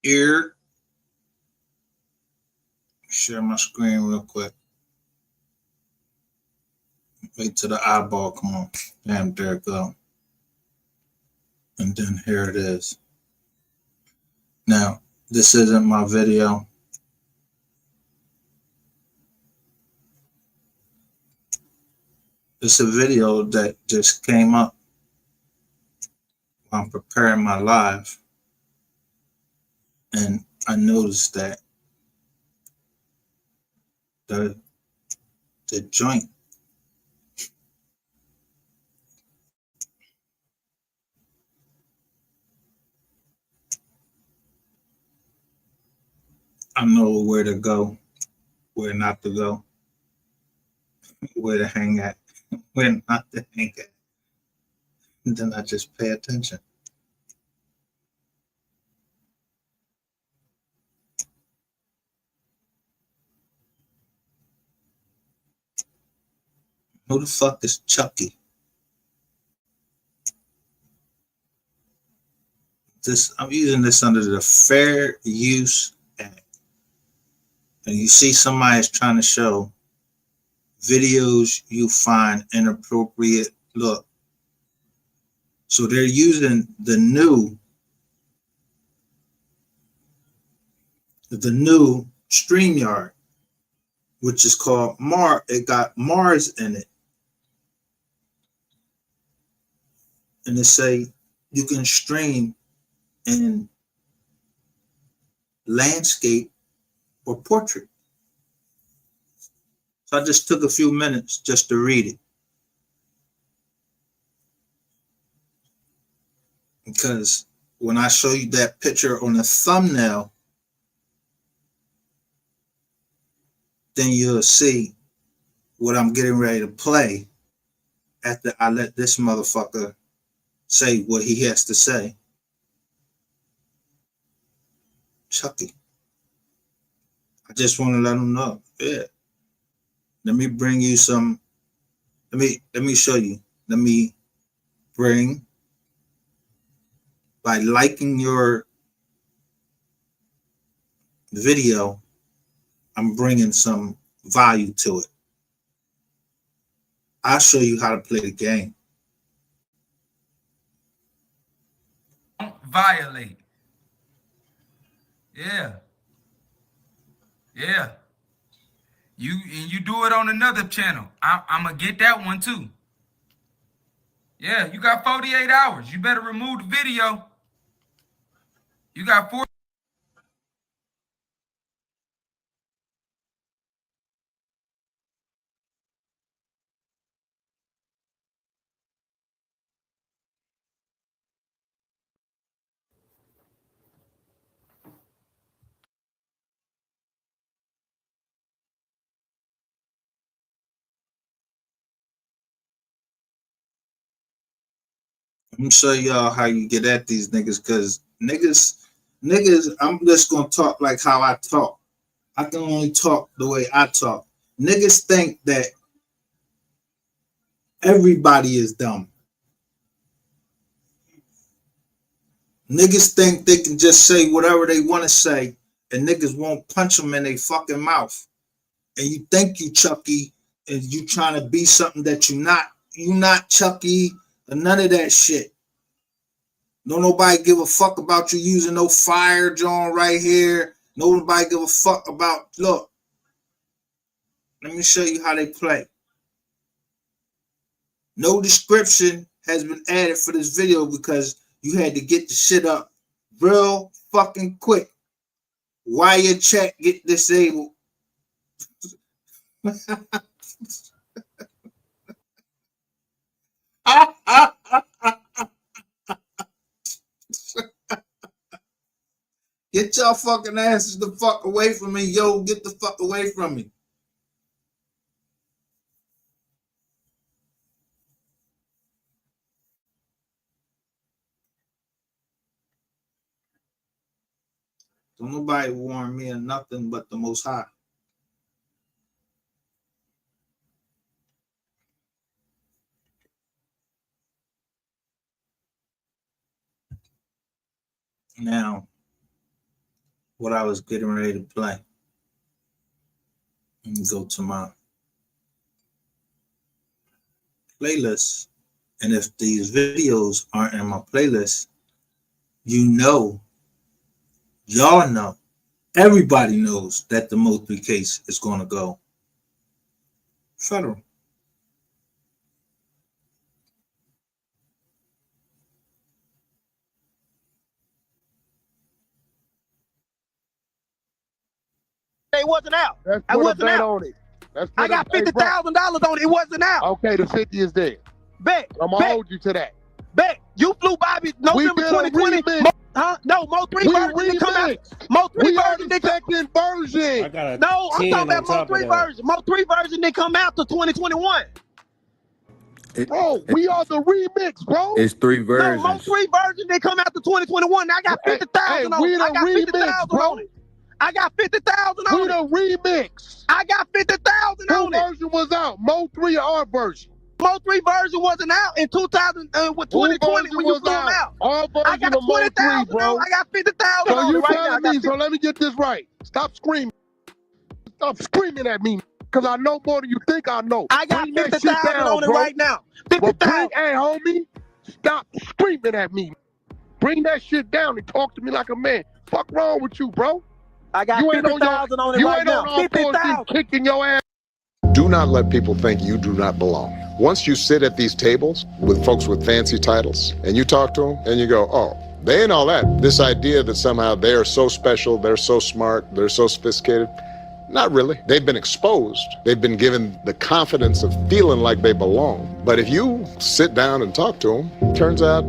Ear. Share my screen real quick. Wait till the eyeball come on. Damn, there it go. And then here it is. Now, this isn't my video. It's a video that just came up while I'm preparing my live. And I noticed that the joint I know where to go, where not to go, where to hang at, where not to hang at. And then I just pay attention. Who the fuck is Chucky? I'm using this under the Fair Use Act. And you see somebody's trying to show videos you find inappropriate. Look. So they're using the new StreamYard, which is called Mars. It got Mars in it. And they say you can stream in landscape or portrait. So I just took a few minutes just to read it. Because when I show you that picture on the thumbnail, then you'll see what I'm getting ready to play after I let this motherfucker say what he has to say. Chucky. I just want to let him know. Yeah. Let me bring you some. Let me show you. Let me bring, by liking your video, I'm bringing some value to it. I'll show you how to play the game. Violate. Yeah. Yeah. You do it on another channel. I'm gonna get that one too. Yeah, you got 48 hours. You better remove the video. You got 4. I'm gonna show y'all how you get at these niggas, because niggas, I'm just gonna talk like how I talk. I can only talk the way I talk. Niggas think that everybody is dumb. Niggas think they can just say whatever they want to say, and niggas won't punch them in their fucking mouth. And you think you Chucky, and you trying to be something that you not. You not Chucky, or none of that shit. Don't nobody give a fuck about you using no fire John right here. Nobody give a fuck about. Look, let me show you how they play. No description has been added for this video because you had to get the shit up real fucking quick. Why your chat get disabled? Get your fucking asses the fuck away from me, yo. Get the fuck away from me. Don't nobody warn me of nothing but the Most High. Now, what I was getting ready to play. Let me go to my playlist. And if these videos aren't in my playlist, you know, y'all know, everybody knows that the Moultrie case is going to go federal. It wasn't out. Let's I put a wasn't bet out. on it. I got $50,000 on it. It wasn't out. Okay, the 50 is there. Bet. I'm gonna Bet. hold you to that. Bet. You flew Bobby November 2020. No, Mo 3 version didn't come out. Mo 3 We are version the didn't come. second version. I got a No, I'm 10 talking about on Mo top 3 of that. version. Mo 3 version didn't come out till 2021. Bro, we are the remix, bro. It's 3 No, versions. Mo 3 version didn't come out till 2021. I got 50,000 on we it. the I got remix, 50,000 bro. on it. I got 50,000 We on it. the remix. I got 50,000 Who on it. version was out? Mo 3 or our version? Mo 3 version wasn't out in 2020 when you flew him out. Our version I got of Mo 3, 20,000 bro. on. I got 50,000 So on you it right now. I telling got me, so let me get this right. Stop screaming. Stop screaming at me, because I know more than you think I know. I got Bring that shit 50,000 down, on it bro. right now. But 50,000. hey, homie, stop screaming at me. Bring that shit down and talk to me like a man. Fuck wrong with you, bro? I got You ain't on 50,000 on it You right ain't now. on all fours 50,000. kicking your ass. Do not let people think you do not belong. Once you sit at these tables with folks with fancy titles and you talk to them and you go, oh, they ain't all that. This idea that somehow they are so special, they're so smart, they're so sophisticated. Not really. They've been exposed. They've been given the confidence of feeling like they belong. But if you sit down and talk to them, turns out,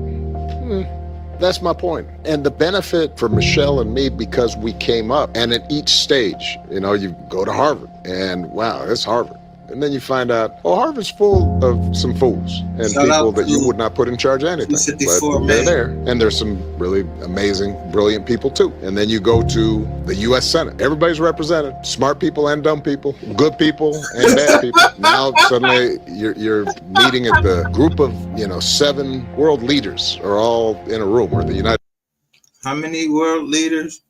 that's my point. And the benefit for Michelle and me, because we came up, and at each stage, you know, you go to Harvard, and wow, it's Harvard. And then you find out, oh, Harvard's full of some fools and Shout people out that you to would not put in charge of anything. 254 But they're man. there. And there's some really amazing, brilliant people too. And then you go to the U.S. Senate. Everybody's represented. Smart people and dumb people, good people and bad people. Now suddenly you're meeting at the group of, 7 world leaders are all in a room, or the United How many world leaders?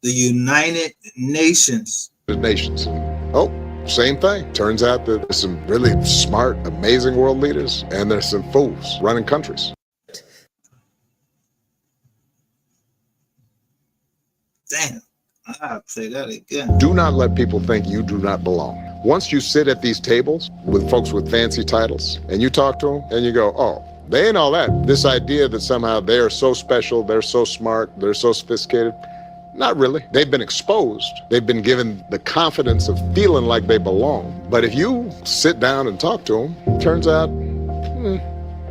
The United Nations. Nations. Oh, same thing. Turns out that there's some really smart, amazing world leaders, and there's some fools running countries. Damn, I'll say that again. Do not let people think you do not belong. Once you sit at these tables with folks with fancy titles and you talk to them and you go, oh, they ain't all that. This idea that somehow they are so special, they're so smart, they're so sophisticated. Not really. They've been exposed. They've been given the confidence of feeling like they belong. But if you sit down and talk to them, turns out,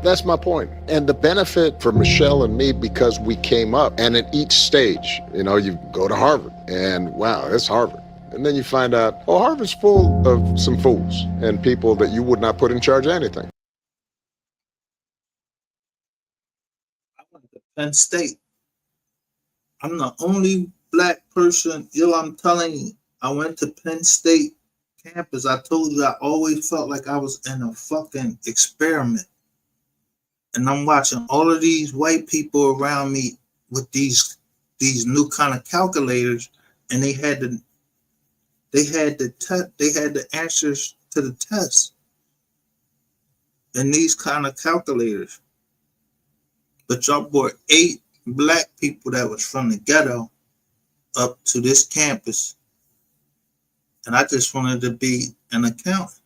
that's my point. And the benefit for Michelle and me, because we came up, and at each stage, you go to Harvard, and wow, it's Harvard. And then you find out, oh, Harvard's full of some fools and people that you would not put in charge of anything. I went to Penn State. I'm the only black person, I'm telling you, I went to Penn State campus. I told you I always felt like I was in a fucking experiment. And I'm watching all of these white people around me with these new kind of calculators, and they had the answers to the test in these kind of calculators. But y'all brought 8 black people that was from the ghetto up to this campus, and I just wanted to be an accountant.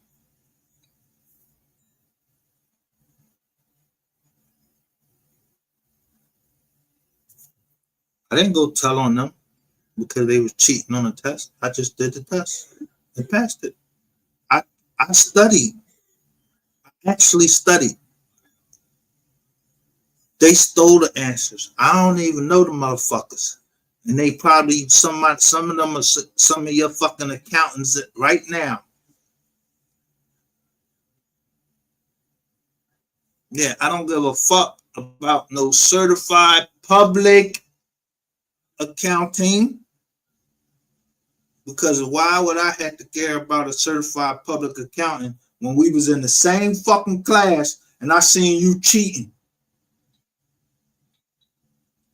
I didn't go tell on them because they was cheating on the test. I just did the test and passed it. I studied. I actually studied. They stole the answers. I don't even know the motherfuckers. And they probably, some of them are some of your fucking accountants right now. Yeah, I don't give a fuck about no certified public accounting. Because why would I have to care about a certified public accountant when we was in the same fucking class and I seen you cheating?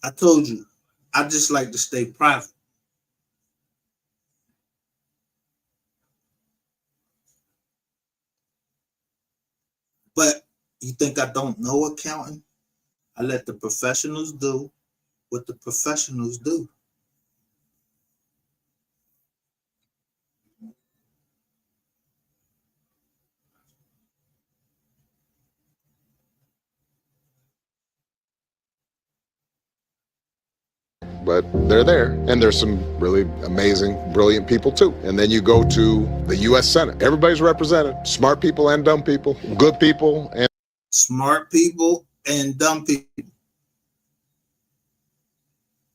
I told you, I just like to stay private. But you think I don't know accounting? I let the professionals do what the professionals do. But they're there, and there's some really amazing, brilliant people too. And then you go to the U.S. Senate. Everybody's represented, smart people and dumb people, good people and Smart people and dumb people.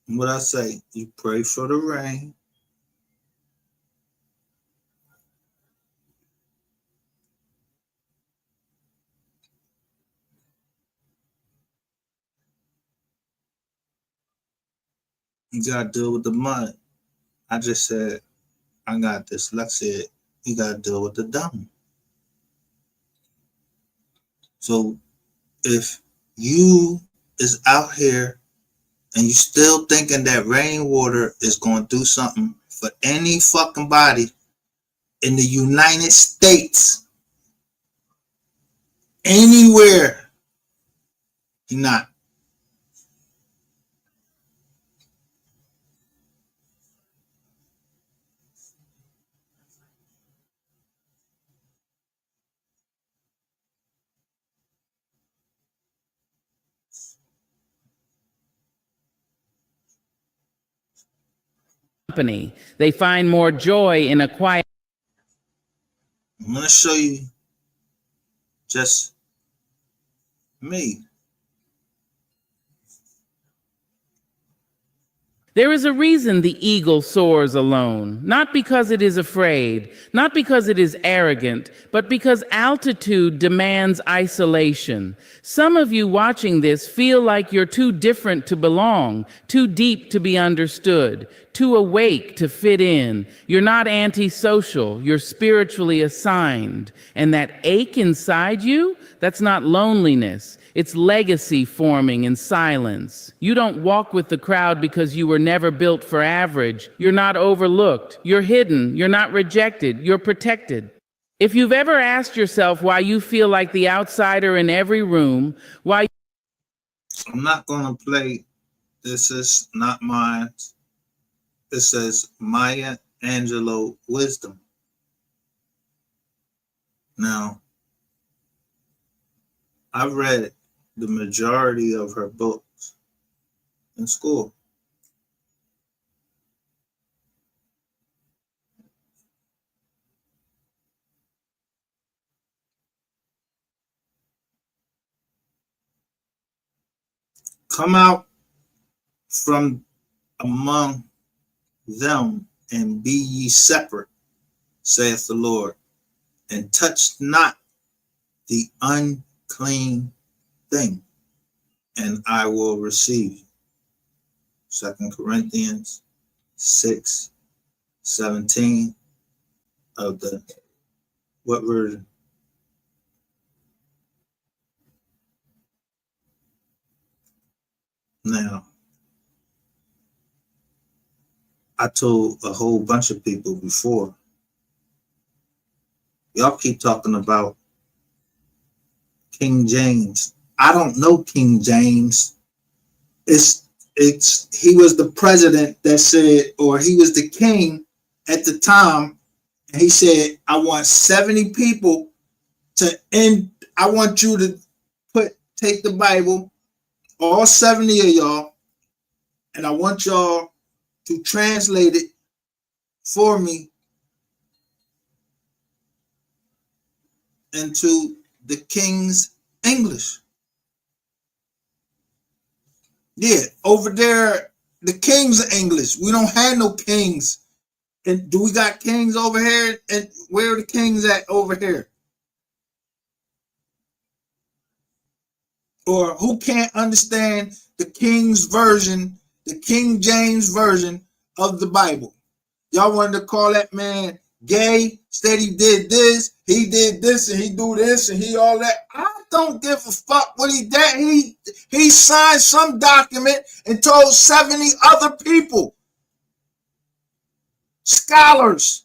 And what I say, you pray for the rain. You gotta deal with the mud. I just said, I got this. Like I said, you gotta deal with the dumb. So if you is out here and you still thinking that rainwater is gonna do something for any fucking body in the United States, anywhere, you're not. Company. They find more joy in a quiet. I'm gonna show you just me. There is a reason the eagle soars alone, not because it is afraid, not because it is arrogant, but because altitude demands isolation. Some of you watching this feel like you're too different to belong, too deep to be understood, too awake to fit in. You're not antisocial, you're spiritually assigned. And that ache inside you, that's not loneliness. It's legacy forming in silence. You don't walk with the crowd because you were never built for average. You're not overlooked. You're hidden. You're not rejected. You're protected. If you've ever asked yourself why you feel like the outsider in every room, why I'm not gonna play. This is not mine. This says Maya Angelou Wisdom. Now, I read the majority of her books in school. Come out from among them and be ye separate, saith the Lord, and touch not the unclean thing, and I will receive you. 2 Corinthians 6:17 of the, what version? Now, I told a whole bunch of people before, y'all keep talking about King James. I don't know King James. He was the president that said, or he was the king at the time, and he said, I want 70 people to end, I want you to take the Bible, all 70 of y'all, and I want y'all to translate it for me into the King's English. Yeah, over there, the King's English. We don't have no kings. And do we got kings over here? And where are the kings at over here? Or who can't understand the King's version, the King James version of the Bible? Y'all wanted to call that man gay, said he did this, and he do this, and he all that. I don't give a fuck what he did. He signed some document and told 70 other people, scholars,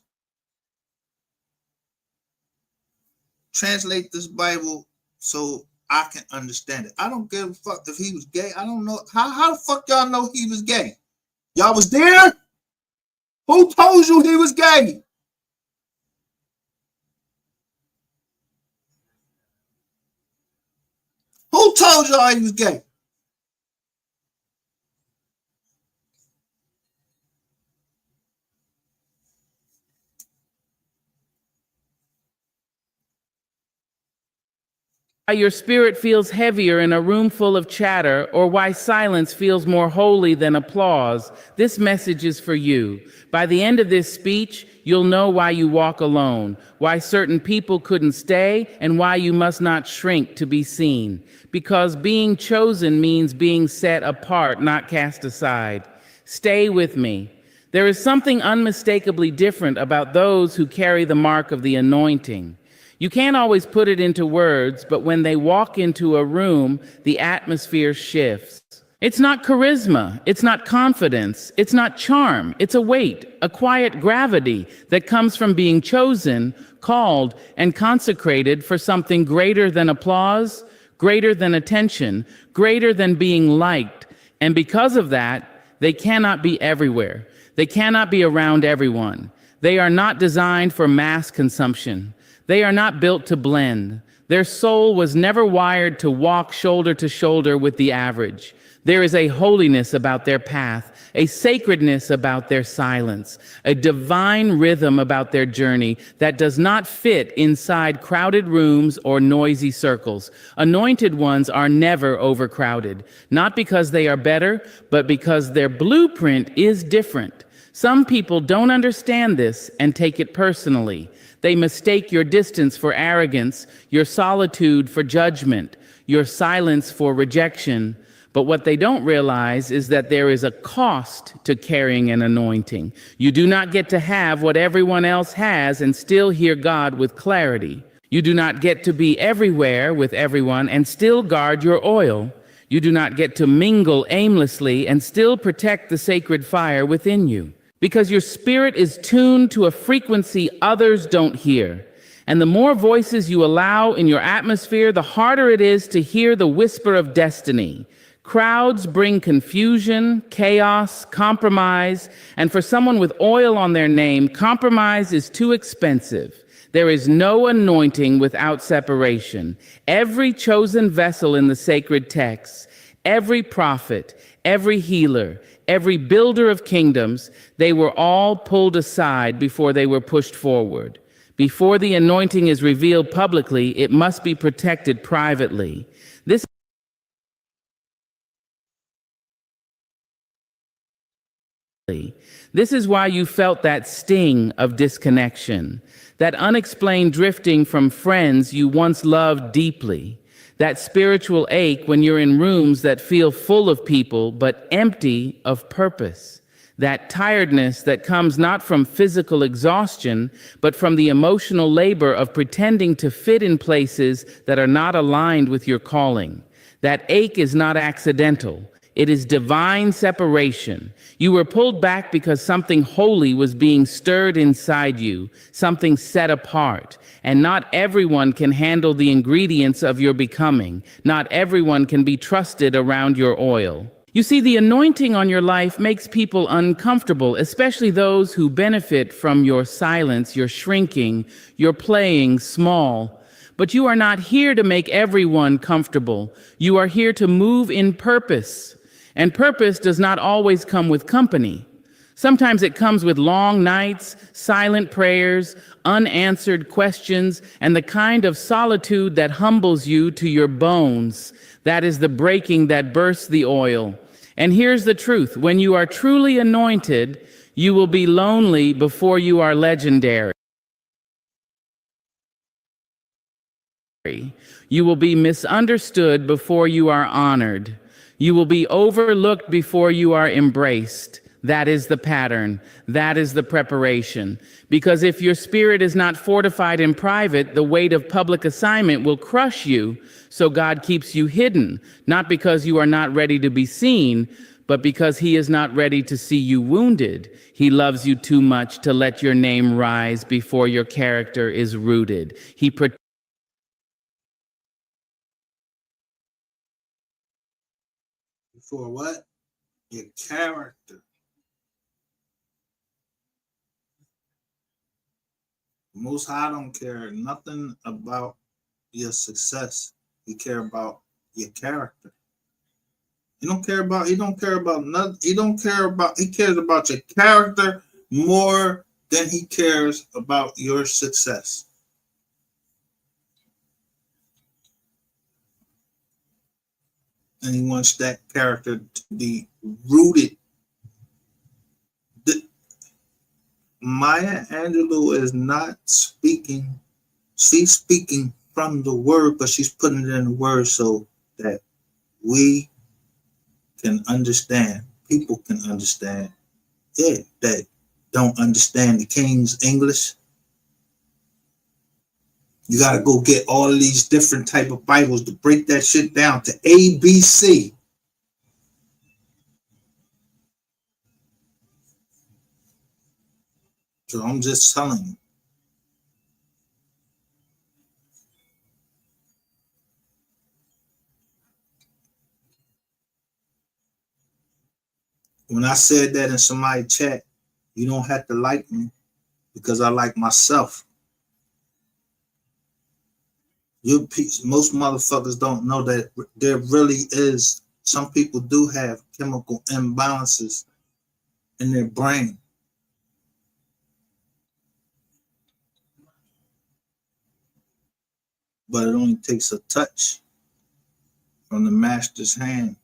translate this Bible so I can understand it. I don't give a fuck if he was gay. I don't know. How the fuck y'all know he was gay? Y'all was there? Who told you he was gay? Who told y'all he was gay? Why your spirit feels heavier in a room full of chatter, or why silence feels more holy than applause, this message is for you. By the end of this speech, you'll know why you walk alone, why certain people couldn't stay, and why you must not shrink to be seen. Because being chosen means being set apart, not cast aside. Stay with me. There is something unmistakably different about those who carry the mark of the anointing. You can't always put it into words, but when they walk into a room, the atmosphere shifts. It's not charisma, it's not confidence, it's not charm, it's a weight, a quiet gravity that comes from being chosen, called, and consecrated for something greater than applause, greater than attention, greater than being liked. And because of that, they cannot be everywhere. They cannot be around everyone. They are not designed for mass consumption. They are not built to blend. Their soul was never wired to walk shoulder to shoulder with the average. There is a holiness about their path, a sacredness about their silence, a divine rhythm about their journey that does not fit inside crowded rooms or noisy circles. Anointed ones are never overcrowded, not because they are better, but because their blueprint is different. Some people don't understand this and take it personally. They mistake your distance for arrogance, your solitude for judgment, your silence for rejection. But what they don't realize is that there is a cost to carrying an anointing. You do not get to have what everyone else has and still hear God with clarity. You do not get to be everywhere with everyone and still guard your oil. You do not get to mingle aimlessly and still protect the sacred fire within you. Because your spirit is tuned to a frequency others don't hear. And the more voices you allow in your atmosphere, the harder it is to hear the whisper of destiny. Crowds bring confusion, chaos, compromise, and for someone with oil on their name, compromise is too expensive. There is no anointing without separation. Every chosen vessel in the sacred texts, every prophet, every healer, every builder of kingdoms, they were all pulled aside before they were pushed forward. Before the anointing is revealed publicly, it must be protected privately. This is why you felt that sting of disconnection, that unexplained drifting from friends you once loved deeply, that spiritual ache when you're in rooms that feel full of people but empty of purpose, that tiredness that comes not from physical exhaustion but from the emotional labor of pretending to fit in places that are not aligned with your calling. That ache is not accidental. It is divine separation. You were pulled back because something holy was being stirred inside you, something set apart. And not everyone can handle the ingredients of your becoming. Not everyone can be trusted around your oil. You see, the anointing on your life makes people uncomfortable, especially those who benefit from your silence, your shrinking, your playing small. But you are not here to make everyone comfortable. You are here to move in purpose. And purpose does not always come with company. Sometimes it comes with long nights, silent prayers, unanswered questions, and the kind of solitude that humbles you to your bones. That is the breaking that bursts the oil. And here's the truth. When you are truly anointed, you will be lonely before you are legendary. You will be misunderstood before you are honored. You will be overlooked before you are embraced. That is the pattern. That is the preparation. Because if your spirit is not fortified in private, the weight of public assignment will crush you. So God keeps you hidden, not because you are not ready to be seen, but because He is not ready to see you wounded. He loves you too much to let your name rise before your character is rooted. He For what? Your character. Most High don't care nothing about your success. He care about your character. He don't care about nothing. He cares about your character more than he cares about your success. And he wants that character to be rooted. Maya Angelou is not speaking. She's speaking from the word, but she's putting it in the word so that we can understand. People can understand. Yeah, that don't understand the King's English. You got to go get all of these different type of Bibles to break that shit down to ABC. So I'm just telling you. When I said that in somebody's chat, you don't have to like me because I like myself. Most motherfuckers don't know that there really is, some people do have chemical imbalances in their brain. But it only takes a touch from the master's hand.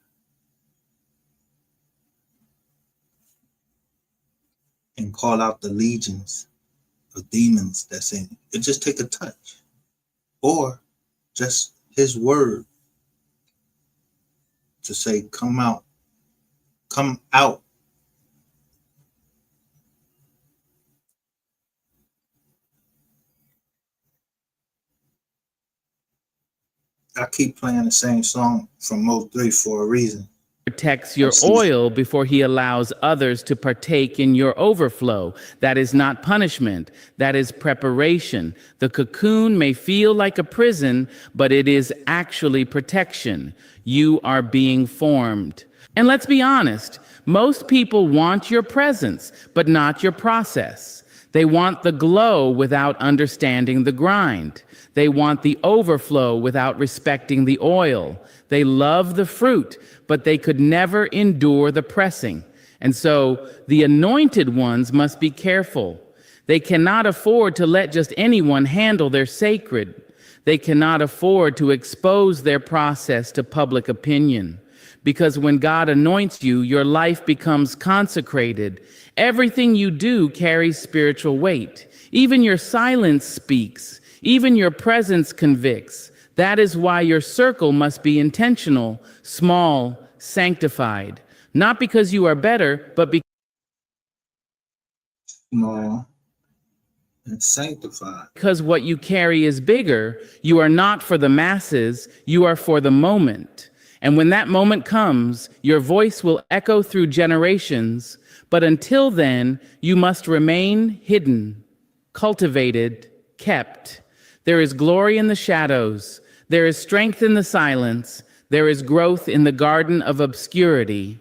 And call out the legions of demons that's in it. It just take a touch. Or just his word to say, come out. Come out. I keep playing the same song from Mo3 for a reason. Protects your oil before he allows others to partake in your overflow. That is not punishment. That is preparation. The cocoon may feel like a prison, but it is actually protection. You are being formed. And let's be honest, most people want your presence, but not your process. They want the glow without understanding the grind. They want the overflow without respecting the oil. They love the fruit, but they could never endure the pressing. And so the anointed ones must be careful. They cannot afford to let just anyone handle their sacred. They cannot afford to expose their process to public opinion. Because when God anoints you, your life becomes consecrated. Everything you do carries spiritual weight. Even your silence speaks. Even your presence convicts. That is why your circle must be intentional, small, sanctified. Not because you are better, but because Small and sanctified. Because what you carry is bigger. You are not for the masses, you are for the moment. And when that moment comes, your voice will echo through generations. But until then, you must remain hidden, cultivated, kept. There is glory in the shadows. There is strength in the silence. There is growth in the garden of obscurity.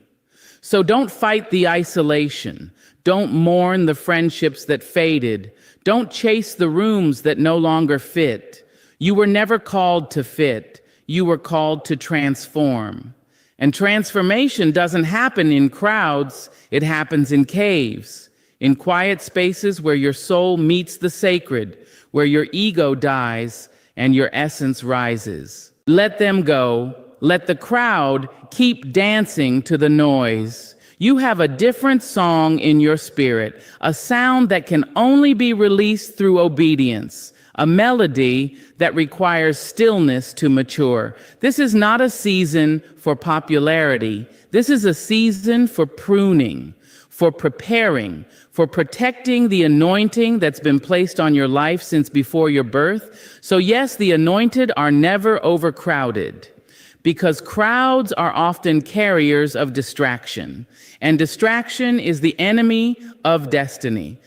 So don't fight the isolation. Don't mourn the friendships that faded. Don't chase the rooms that no longer fit. You were never called to fit. You were called to transform. And transformation doesn't happen in crowds. It happens in caves, in quiet spaces where your soul meets the sacred, where your ego dies and your essence rises. Let them go. Let the crowd keep dancing to the noise. You have a different song in your spirit, a sound that can only be released through obedience, a melody that requires stillness to mature. This is not a season for popularity. This is a season for pruning, for preparing, for protecting the anointing that's been placed on your life since before your birth. So yes, the anointed are never overcrowded, because crowds are often carriers of distraction, and distraction is the enemy of destiny.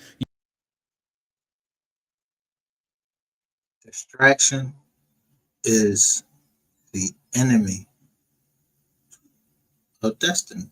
Distraction is the enemy her destiny.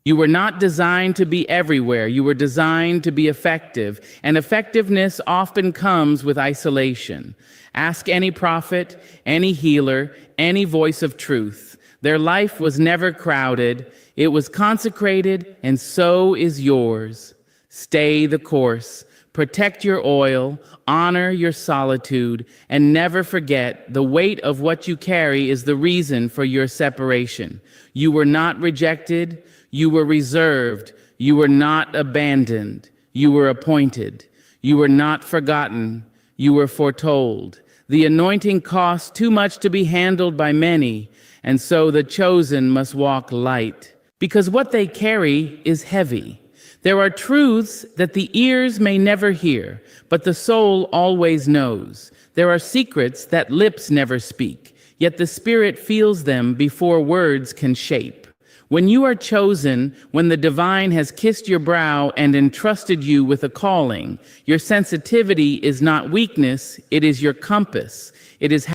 You were not designed to be everywhere. You were designed to be effective, and effectiveness often comes with isolation. Ask any prophet, any healer, any voice of truth. Their life was never crowded. It was consecrated, and so is yours. Stay the course. Protect your oil, honor your solitude, and never forget the weight of what you carry is the reason for your separation. You were not rejected. You were reserved. You were not abandoned. You were appointed. You were not forgotten. You were foretold. The anointing costs too much to be handled by many, and so the chosen must walk light, because what they carry is heavy. There are truths that the ears may never hear, but the soul always knows. There are secrets that lips never speak, yet the spirit feels them before words can shape. When you are chosen, when the divine has kissed your brow and entrusted you with a calling, your sensitivity is not weakness, it is your compass. It is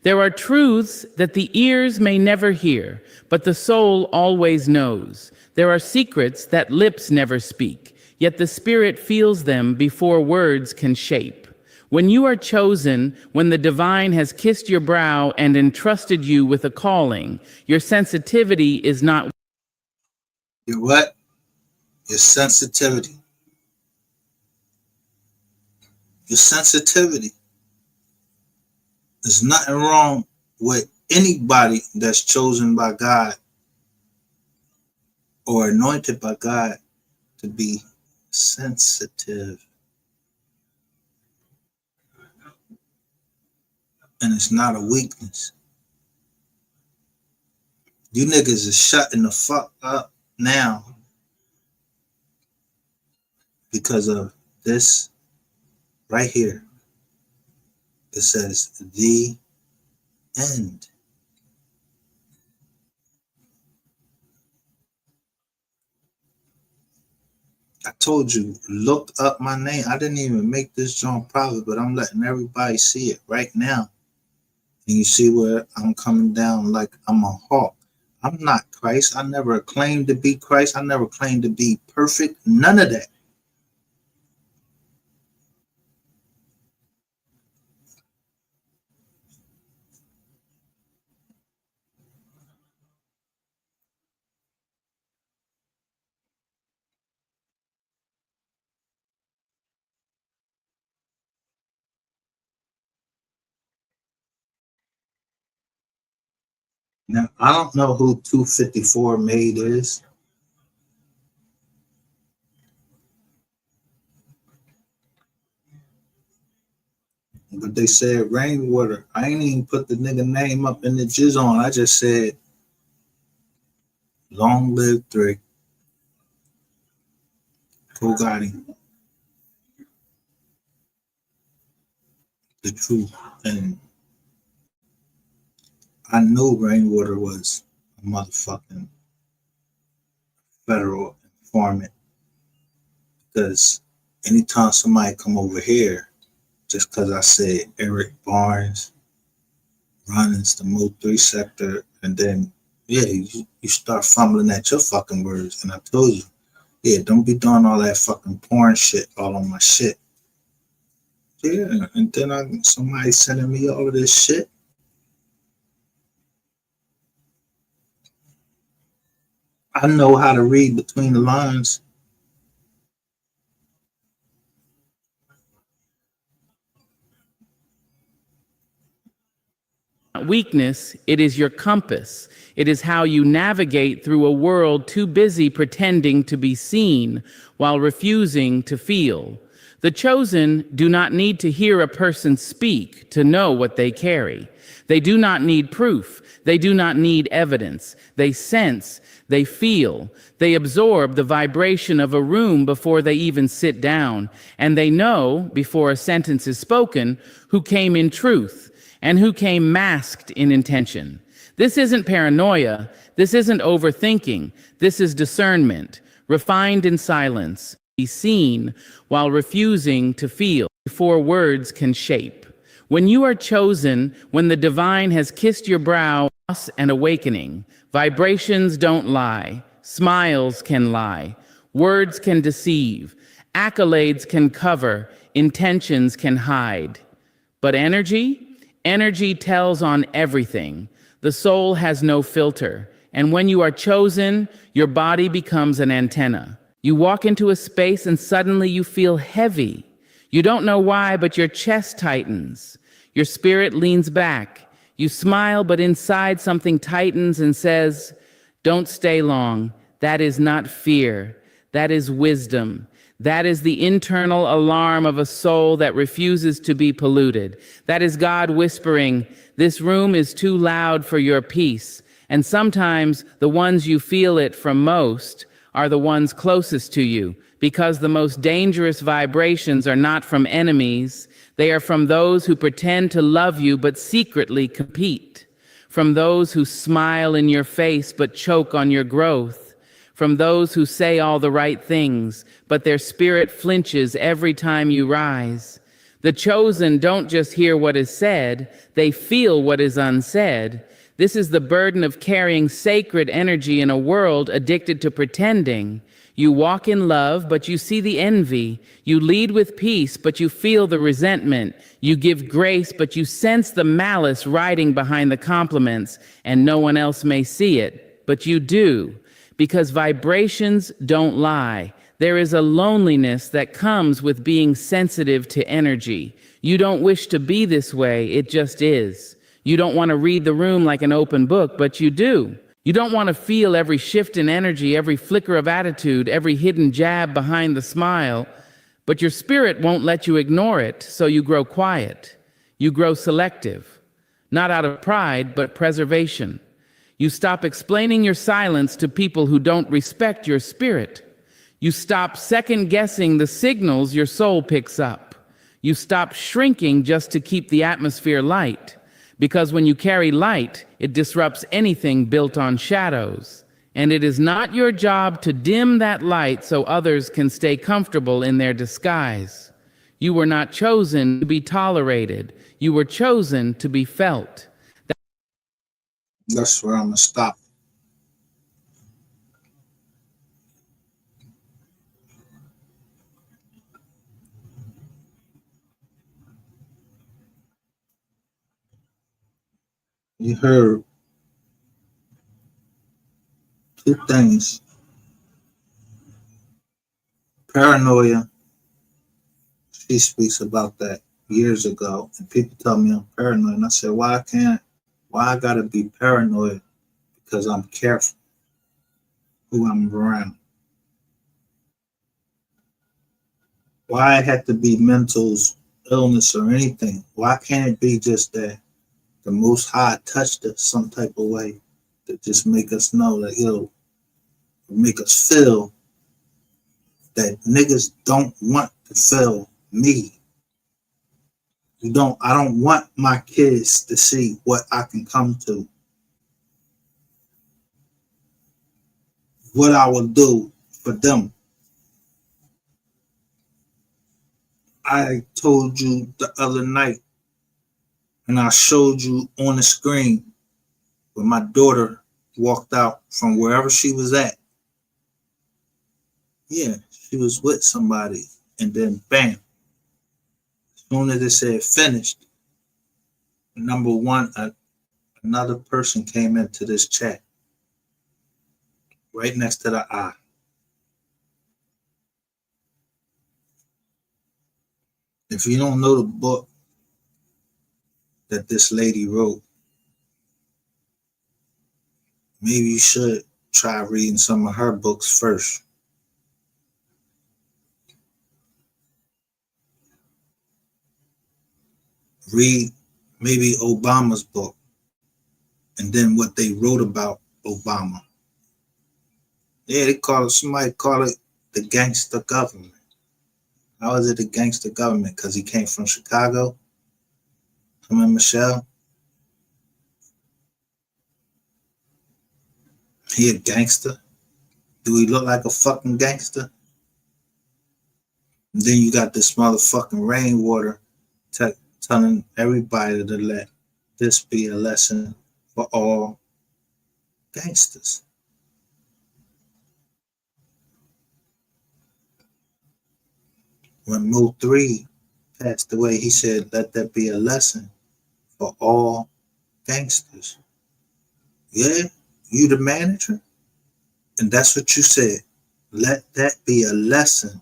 There are truths that the ears may never hear, but the soul always knows. There are secrets that lips never speak, yet the spirit feels them before words can shape. When you are chosen, when the divine has kissed your brow and entrusted you with a calling, your sensitivity is not. Your what? Your sensitivity. Your sensitivity. There's nothing wrong with anybody that's chosen by God or anointed by God to be sensitive. And it's not a weakness. You niggas is shutting the fuck up now because of this right here. It says the end. I told you, look up my name. I didn't even make this joint private, but I'm letting everybody see it right now. And you see where I'm coming down like I'm a hawk. I'm not Christ. I never claimed to be Christ. I never claimed to be perfect. None of that. Now, I don't know who 254 Made is. But they said Rainwater. I ain't even put the nigga name up in the jizz on. I just said, long live Drake. Who got him? The truth. And I knew Rainwater was a motherfucking federal informant, because anytime somebody come over here, just because I said Eric Barnes runs the Mo 3 sector, and then yeah, you start fumbling at your fucking words. And I told you, yeah, don't be doing all that fucking porn shit all on my shit. Yeah, and then somebody sending me all of this shit. I know how to read between the lines. Weakness, it is your compass. It is how you navigate through a world too busy pretending to be seen while refusing to feel. The chosen do not need to hear a person speak to know what they carry. They do not need proof. They do not need evidence. They sense, they feel, they absorb the vibration of a room before they even sit down, and they know, before a sentence is spoken, who came in truth and who came masked in intention. This isn't paranoia. This isn't overthinking. This is discernment, refined in silence, be seen while refusing to feel before words can shape. When you are chosen, when the divine has kissed your brow, loss and awakening, vibrations don't lie, smiles can lie, words can deceive, accolades can cover, intentions can hide. But energy tells on everything. The soul has no filter. And when you are chosen, your body becomes an antenna. You walk into a space and suddenly you feel heavy. You don't know why, but your chest tightens. Your spirit leans back. You smile, but inside something tightens and says, "Don't stay long. That is not fear. That is wisdom. That is the internal alarm of a soul that refuses to be polluted. That is God whispering, 'This room is too loud for your peace.' And sometimes the ones you feel it from most are the ones closest to you, because the most dangerous vibrations are not from enemies. They are from those who pretend to love you but secretly compete, from those who smile in your face but choke on your growth, from those who say all the right things, but their spirit flinches every time you rise. The chosen don't just hear what is said, they feel what is unsaid. This is the burden of carrying sacred energy in a world addicted to pretending. You walk in love, but you see the envy. You lead with peace, but you feel the resentment. You give grace, but you sense the malice riding behind the compliments, and no one else may see it, but you do. Because vibrations don't lie. There is a loneliness that comes with being sensitive to energy. You don't wish to be this way, it just is. You don't want to read the room like an open book, but you do. You don't want to feel every shift in energy, every flicker of attitude, every hidden jab behind the smile, but your spirit won't let you ignore it, so you grow quiet. You grow selective, not out of pride, but preservation. You stop explaining your silence to people who don't respect your spirit. You stop second-guessing the signals your soul picks up. You stop shrinking just to keep the atmosphere light. Because when you carry light, it disrupts anything built on shadows. And it is not your job to dim that light so others can stay comfortable in their disguise. You were not chosen to be tolerated. You were chosen to be felt. That's where I'm gonna stop. You heard two things. Paranoia. She speaks about that years ago, and people tell me I'm paranoid, and I said, why I gotta be paranoid? Because I'm careful who I'm around. Why it had to be mental illness or anything? Why can't it be just that the Most High touched us some type of way to just make us know that he'll make us feel that niggas don't want to feel me. I don't want my kids to see what I can come to. What I will do for them. I told you the other night, and I showed you on the screen when my daughter walked out from wherever she was at. Yeah, she was with somebody, and then bam. As soon as it said finished, number one, another person came into this chat right next to the eye. If you don't know the book that this lady wrote, maybe you should try reading some of her books first. Read maybe Obama's book, and then what they wrote about Obama. Yeah, somebody call it the gangster government. How is it a gangster government? Because he came from Chicago? Him and Michelle? He a gangster? Do he look like a fucking gangster? And then you got this motherfucking rainwater telling everybody to let this be a lesson for all gangsters. When Mo 3 passed away, he said, let that be a lesson for all gangsters. Yeah, you the manager? And that's what you said. Let that be a lesson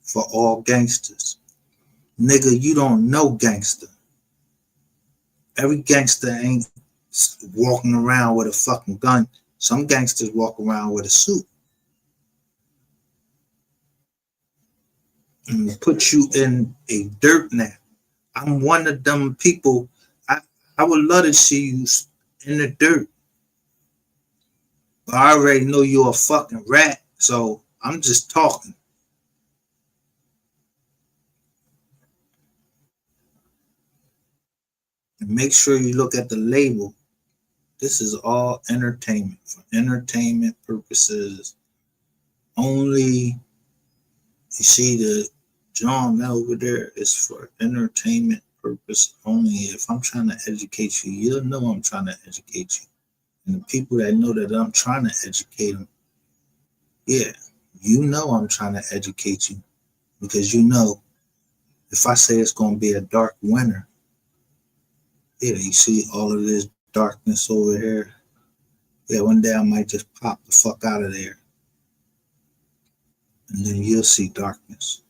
for all gangsters. Nigga, you don't know gangster. Every gangster ain't walking around with a fucking gun. Some gangsters walk around with a suit. And put you in a dirt nap. I'm one of them people. I would love to see you in the dirt. But I already know you're a fucking rat, so I'm just talking. And make sure you look at the label. This is all entertainment, for entertainment purposes only. You see the John over there is for entertainment purpose only. If I'm trying to educate you, you'll know I'm trying to educate you. And the people that know that I'm trying to educate them, yeah, you know I'm trying to educate you. Because you know, if I say it's going to be a dark winter, yeah, you see all of this darkness over here. Yeah, one day I might just pop the fuck out of there. And then you'll see darkness.